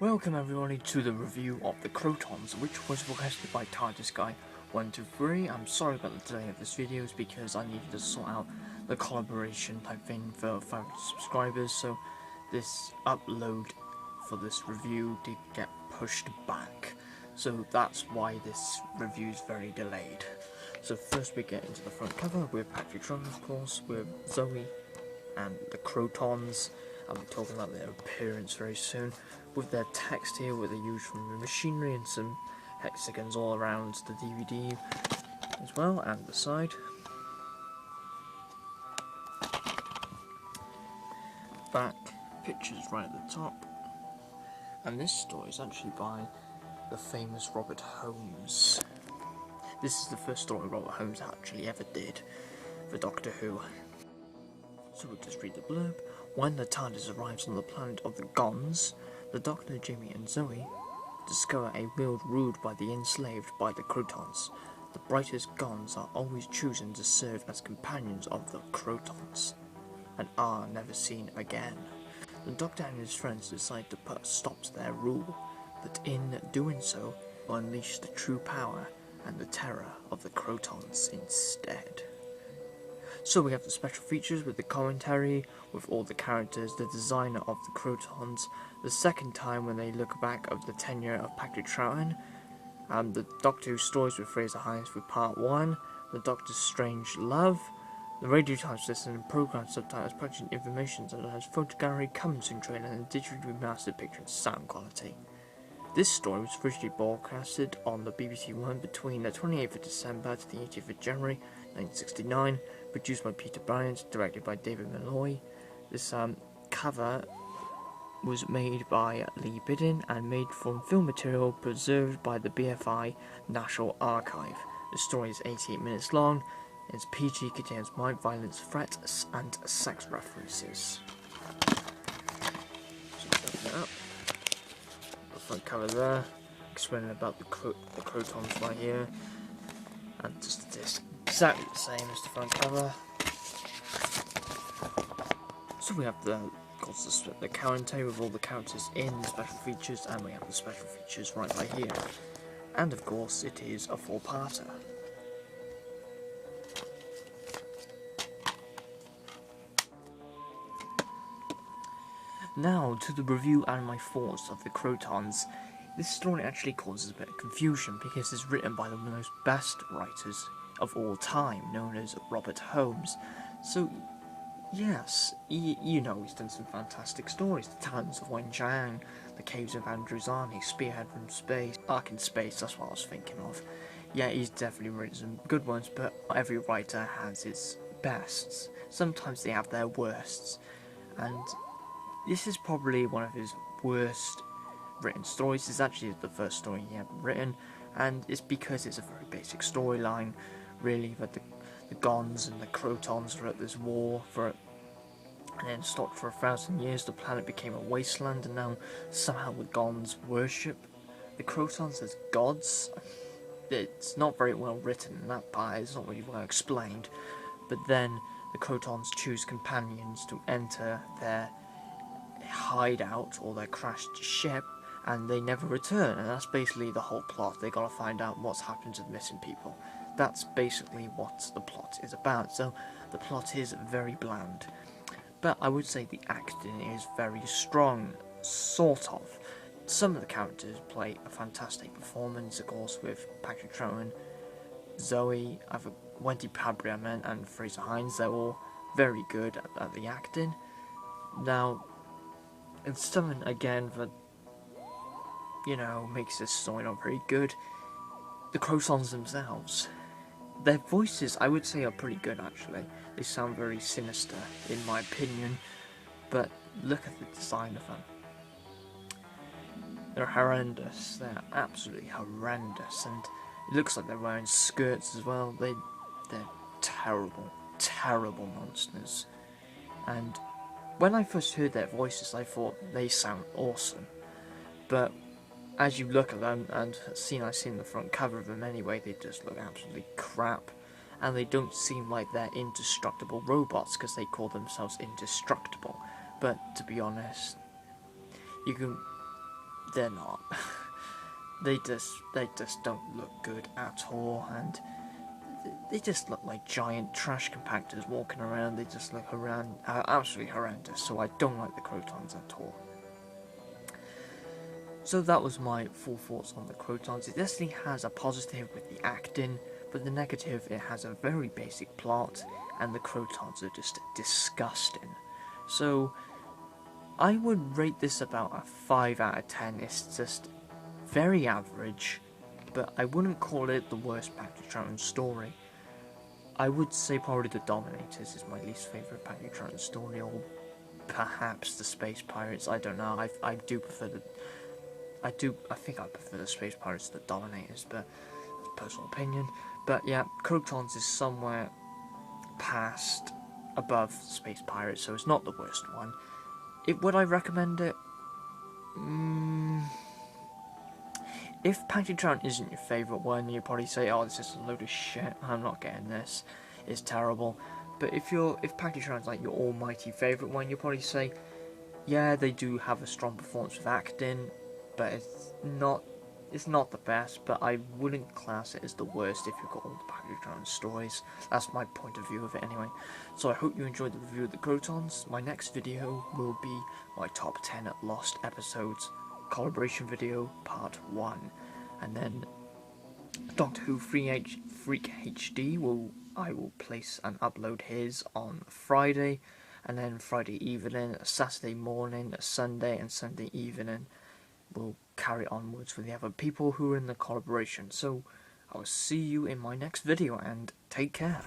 Welcome everybody to the review of the Krotons, which was requested by TardisGuy123. I'm sorry about the delay of this video, it's because I needed to sort out the collaboration type thing for 500 subscribers, so this upload for this review did get pushed back. So that's why this review is very delayed. So first we get into the front cover with Patrick Troughton, of course, with Zoe and the Krotons. I'll be talking about their appearance very soon, with their text here, where they use from the machinery and some hexagons all around the DVD as well, and the side. Back pictures right at the top, and this story is actually by the famous Robert Holmes. This is the first story Robert Holmes actually ever did for Doctor Who. So we'll just read the blurb. When the TARDIS arrives on the planet of the Gons, the Doctor, Jimmy and Zoe discover a world ruled by the enslaved by the Krotons. The brightest Gons are always chosen to serve as companions of the Krotons, and are never seen again. The Doctor and his friends decide to put a stop to their rule, but in doing so, will unleash the true power and the terror of the Krotons instead. So we have the special features with the commentary, with all the characters, the designer of the Krotons, the second time when they look back of the tenure of Patrick Troughton, the Doctor Who stories with Fraser Hines with Part 1, the Doctor's Strange Love, the radio time system and program subtitles punching information such as photo gallery, commenting trailer and digitally remastered picture and sound quality. This story was originally broadcasted on the BBC One between the 28th of December to the 18th of January 1969, produced by Peter Bryant, directed by David Malloy. This cover was made by Lee Bidden and made from film material preserved by the BFI National Archive. The story is 88 minutes long, and it's PG, contains mild violence, threats and sex references. So open it up. The front cover there, explaining about the Krotons right here, and just the disc, exactly the same as the front cover. So we have the commentary with all the characters in the special features, and we have the special features right by here. And of course, it is a four-parter. Now to the review and my thoughts of the Krotons. This story actually causes a bit of confusion because it's written by the most best writers of all time, known as Robert Holmes. So, yes, you know he's done some fantastic stories. The Talons of Wen Chiang, The Caves of Androzani, Spearhead from Space, Ark in Space, that's what I was thinking of. Yeah, he's definitely written some good ones, but every writer has his bests. Sometimes they have their worsts, and this is probably one of his worst written stories. It's actually the first story he ever written, and it's because it's a very basic storyline, really, that the Gons and the Krotons were at this war and then stopped for 1,000 years. The planet became a wasteland, and now somehow the Gons worship the Krotons as gods. It's not very well written in that part, it's not really well explained, but then the Krotons choose companions to enter their hideout or their crashed ship, and they never return, and that's basically the whole plot. They gotta find out what's happened to the missing people. That's basically what the plot is about. So the plot is very bland, but I would say the acting is very strong, sort of. Some of the characters play a fantastic performance, of course, with Patrick Troughton, Zoe, Wendy Pabriaman and Fraser Hines. They're all very good at the acting. Now, it's something again that, you know, makes this story not very good. The Krotons themselves, their voices, I would say, are pretty good actually. They sound very sinister, in my opinion, but look at the design of them. They're horrendous, they're absolutely horrendous, and it looks like they're wearing skirts as well. They're terrible, terrible monsters. And when I first heard their voices, I thought they sound awesome, but as you look at them, and I've seen the front cover of them anyway, they just look absolutely crap, and they don't seem like they're indestructible robots, because they call themselves indestructible. But to be honest, they're not. they just don't look good at all, and they just look like giant trash compactors walking around. They just look absolutely horrendous, so I don't like the Krotons at all. So that was my full thoughts on the Krotons. It definitely has a positive with the acting, but the negative, it has a very basic plot, and the Krotons are just disgusting. So I would rate this about a 5 out of 10. It's just very average, but I wouldn't call it the worst Patrick Troughton story. I would say probably the Dominators is my least favourite Patrick Troughton story, or perhaps the Space Pirates. I don't know. I think I prefer the Space Pirates to the Dominators, but that's personal opinion. But yeah, Krotons is somewhere past above Space Pirates, so it's not the worst one. Would I recommend it? If Patrick Troughton isn't your favourite one, you'd probably say, oh, this is a load of shit, I'm not getting this, it's terrible. But if Patrick Troughton's like your almighty favourite one, you'll probably say, yeah, they do have a strong performance with acting, but it's not the best, but I wouldn't class it as the worst if you've got all the Patrick Troughton stories. That's my point of view of it anyway. So I hope you enjoyed the review of the Krotons. My next video will be my top 10 lost episodes collaboration video part 1, and then Doctor Who Freak HD I will place and upload his on Friday, and then Friday evening, Saturday morning, Sunday, and Sunday evening we'll carry onwards with the other people who are in the collaboration. So I will see you in my next video, and take care.